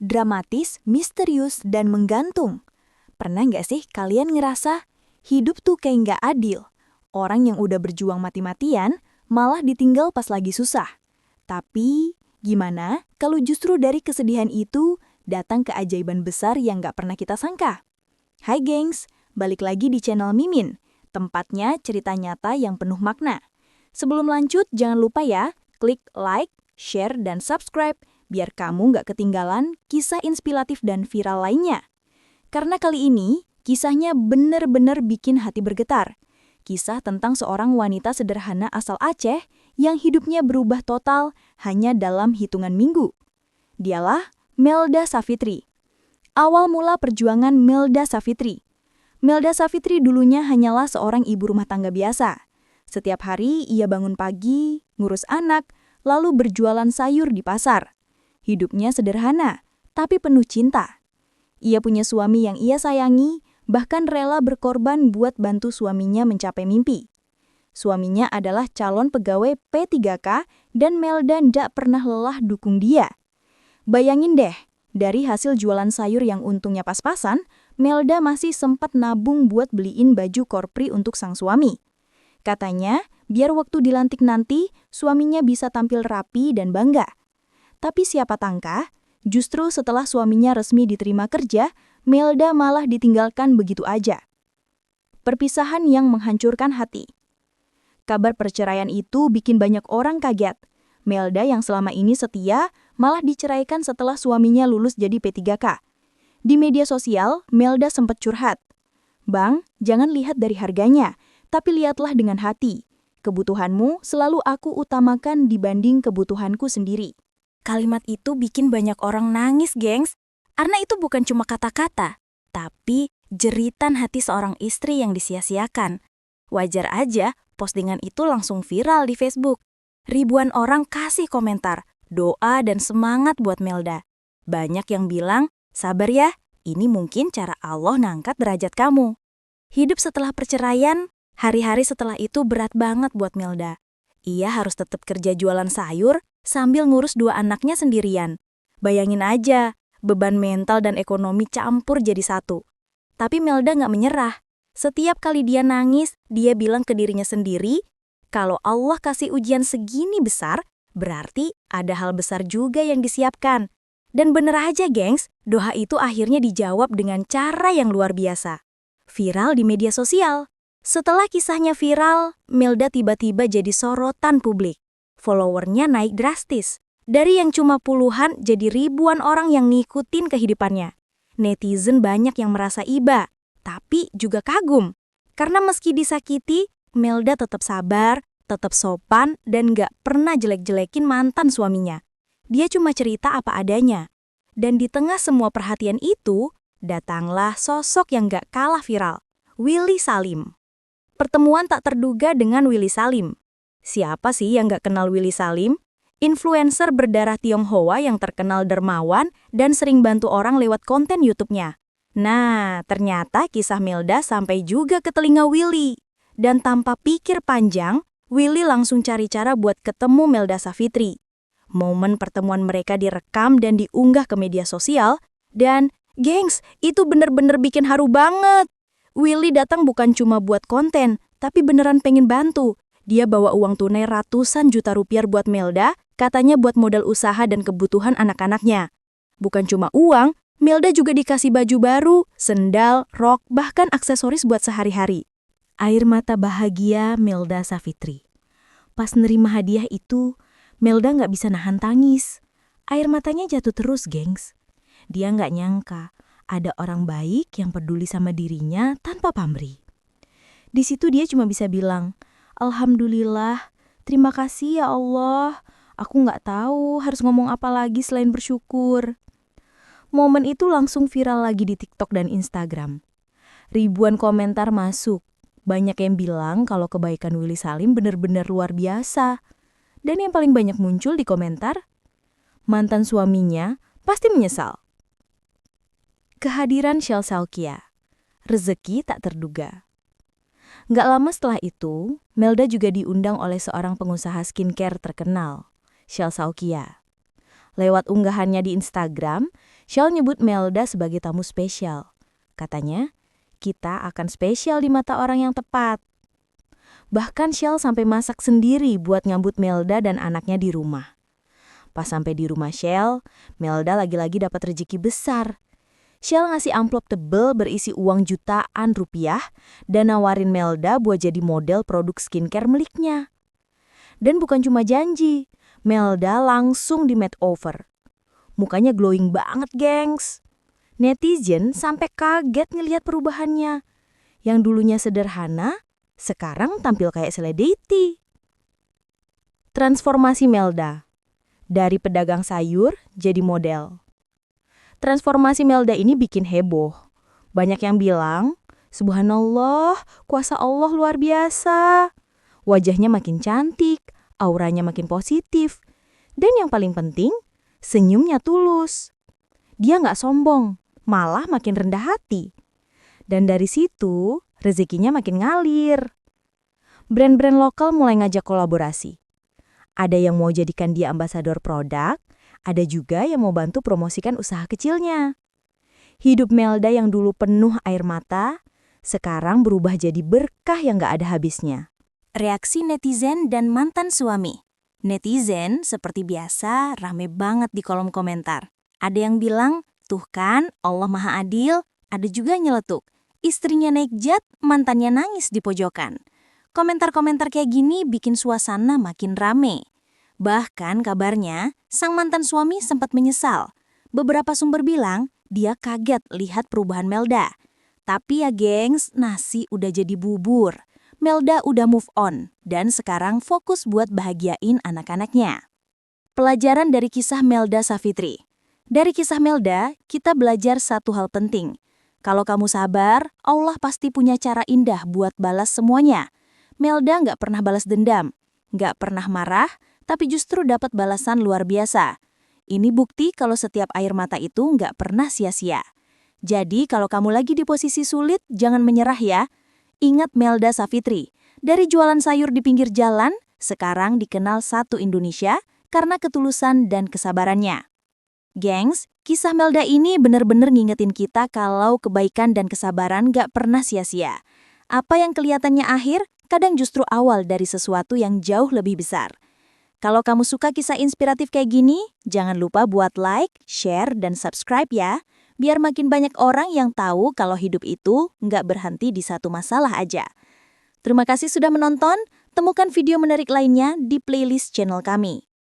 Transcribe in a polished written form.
dramatis, misterius, dan menggantung. Pernah nggak sih kalian ngerasa hidup tuh kayak nggak adil? Orang yang udah berjuang mati-matian malah ditinggal pas lagi susah. Tapi gimana kalau justru dari kesedihan itu datang keajaiban besar yang nggak pernah kita sangka? Hai gengs, balik lagi di channel Mimin, tempatnya cerita nyata yang penuh makna. Sebelum lanjut, jangan lupa ya, klik like, share, dan subscribe, biar kamu nggak ketinggalan kisah inspiratif dan viral lainnya. Karena kali ini, kisahnya bener-bener bikin hati bergetar. Kisah tentang seorang wanita sederhana asal Aceh yang hidupnya berubah total hanya dalam hitungan minggu. Dialah Melda Savitri. Awal mula perjuangan Melda Savitri. Melda Savitri dulunya hanyalah seorang ibu rumah tangga biasa. Setiap hari ia bangun pagi, ngurus anak, lalu berjualan sayur di pasar. Hidupnya sederhana, tapi penuh cinta. Ia punya suami yang ia sayangi, bahkan rela berkorban buat bantu suaminya mencapai mimpi. Suaminya adalah calon pegawai P3K dan Melda ndak pernah lelah dukung dia. Bayangin deh, dari hasil jualan sayur yang untungnya pas-pasan, Melda masih sempat nabung buat beliin baju korpri untuk sang suami. Katanya, biar waktu dilantik nanti, suaminya bisa tampil rapi dan bangga. Tapi siapa tangka, justru setelah suaminya resmi diterima kerja, Melda malah ditinggalkan begitu aja. Perpisahan yang menghancurkan hati. Kabar perceraian itu bikin banyak orang kaget. Melda yang selama ini setia, malah diceraikan setelah suaminya lulus jadi P3K. Di media sosial, Melda sempat curhat. "Bang, jangan lihat dari harganya, tapi lihatlah dengan hati. Kebutuhanmu selalu aku utamakan dibanding kebutuhanku sendiri." Kalimat itu bikin banyak orang nangis, gengs. Karena itu bukan cuma kata-kata, tapi jeritan hati seorang istri yang disia-siakan. Wajar aja, postingan itu langsung viral di Facebook. Ribuan orang kasih komentar, doa dan semangat buat Melda. Banyak yang bilang, sabar ya, ini mungkin cara Allah ngangkat derajat kamu. Hidup setelah perceraian, hari-hari setelah itu berat banget buat Melda. Ia harus tetap kerja jualan sayur sambil ngurus 2 anaknya sendirian. Bayangin aja, beban mental dan ekonomi campur jadi satu. Tapi Melda nggak menyerah. Setiap kali dia nangis, dia bilang ke dirinya sendiri, kalau Allah kasih ujian segini besar, berarti ada hal besar juga yang disiapkan. Dan bener aja gengs, doa itu akhirnya dijawab dengan cara yang luar biasa. Viral di media sosial. Setelah kisahnya viral, Melda tiba-tiba jadi sorotan publik. Followernya naik drastis. Dari yang cuma puluhan jadi ribuan orang yang ngikutin kehidupannya. Netizen banyak yang merasa iba, tapi juga kagum. Karena meski disakiti, Melda tetap sabar, tetap sopan, dan gak pernah jelek-jelekin mantan suaminya. Dia cuma cerita apa adanya. Dan di tengah semua perhatian itu, datanglah sosok yang gak kalah viral, Willy Salim. Pertemuan tak terduga dengan Willy Salim. Siapa sih yang gak kenal Willy Salim? Influencer berdarah Tionghoa yang terkenal dermawan dan sering bantu orang lewat konten YouTube-nya. Nah, ternyata kisah Melda sampai juga ke telinga Willy. Dan tanpa pikir panjang, Willy langsung cari cara buat ketemu Melda Savitri. Momen pertemuan mereka direkam dan diunggah ke media sosial. Dan, gengs, itu bener-bener bikin haru banget. Willy datang bukan cuma buat konten, tapi beneran pengen bantu. Dia bawa uang tunai ratusan juta rupiah buat Melda, katanya buat modal usaha dan kebutuhan anak-anaknya. Bukan cuma uang, Melda juga dikasih baju baru, sendal, rok, bahkan aksesoris buat sehari-hari. Air mata bahagia Melda Savitri. Pas nerima hadiah itu, Melda nggak bisa nahan tangis. Air matanya jatuh terus, gengs. Dia nggak nyangka ada orang baik yang peduli sama dirinya tanpa pamrih. Di situ dia cuma bisa bilang, "Alhamdulillah, terima kasih ya Allah. Aku nggak tahu harus ngomong apa lagi selain bersyukur." Momen itu langsung viral lagi di TikTok dan Instagram. Ribuan komentar masuk. Banyak yang bilang kalau kebaikan Willy Salim benar-benar luar biasa. Dan yang paling banyak muncul di komentar, mantan suaminya pasti menyesal. Kehadiran Shell Salkia. Rezeki tak terduga. Nggak lama setelah itu, Melda juga diundang oleh seorang pengusaha skincare terkenal, Shell Salkia. Lewat unggahannya di Instagram, Shell nyebut Melda sebagai tamu spesial. Katanya, kita akan spesial di mata orang yang tepat. Bahkan Shell sampai masak sendiri buat nyambut Melda dan anaknya di rumah. Pas sampai di rumah Shell, Melda lagi-lagi dapat rezeki besar. Shell ngasih amplop tebel berisi uang jutaan rupiah dan nawarin Melda buat jadi model produk skincare miliknya. Dan bukan cuma janji, Melda langsung di makeover. Mukanya glowing banget, gengs. Netizen sampai kaget ngelihat perubahannya. Yang dulunya sederhana, sekarang tampil kayak selebriti. Transformasi Melda. Dari pedagang sayur jadi model. Transformasi Melda ini bikin heboh. Banyak yang bilang, Subhanallah, kuasa Allah luar biasa. Wajahnya makin cantik, auranya makin positif. Dan yang paling penting, senyumnya tulus. Dia nggak sombong, malah makin rendah hati. Dan dari situ, rezekinya makin ngalir. Brand-brand lokal mulai ngajak kolaborasi. Ada yang mau jadikan dia ambasador produk, ada juga yang mau bantu promosikan usaha kecilnya. Hidup Melda yang dulu penuh air mata, sekarang berubah jadi berkah yang nggak ada habisnya. Reaksi netizen dan mantan suami. Netizen seperti biasa rame banget di kolom komentar. Ada yang bilang, tuh kan Allah Maha Adil. Ada juga nyeletuk, istrinya naik jet, mantannya nangis di pojokan. Komentar-komentar kayak gini bikin suasana makin rame. Bahkan kabarnya, sang mantan suami sempat menyesal. Beberapa sumber bilang, dia kaget lihat perubahan Melda. Tapi ya gengs, nasi udah jadi bubur. Melda udah move on, dan sekarang fokus buat bahagiain anak-anaknya. Pelajaran dari kisah Melda Savitri. Dari kisah Melda, kita belajar satu hal penting. Kalau kamu sabar, Allah pasti punya cara indah buat balas semuanya. Melda nggak pernah balas dendam, nggak pernah marah, tapi justru dapat balasan luar biasa. Ini bukti kalau setiap air mata itu nggak pernah sia-sia. Jadi kalau kamu lagi di posisi sulit, jangan menyerah ya. Ingat Melda Savitri, dari jualan sayur di pinggir jalan, sekarang dikenal satu Indonesia karena ketulusan dan kesabarannya. Gengs, kisah Melda ini benar-benar ngingetin kita kalau kebaikan dan kesabaran nggak pernah sia-sia. Apa yang kelihatannya akhir, kadang justru awal dari sesuatu yang jauh lebih besar. Kalau kamu suka kisah inspiratif kayak gini, jangan lupa buat like, share, dan subscribe ya. Biar makin banyak orang yang tahu kalau hidup itu nggak berhenti di satu masalah aja. Terima kasih sudah menonton. Temukan video menarik lainnya di playlist channel kami.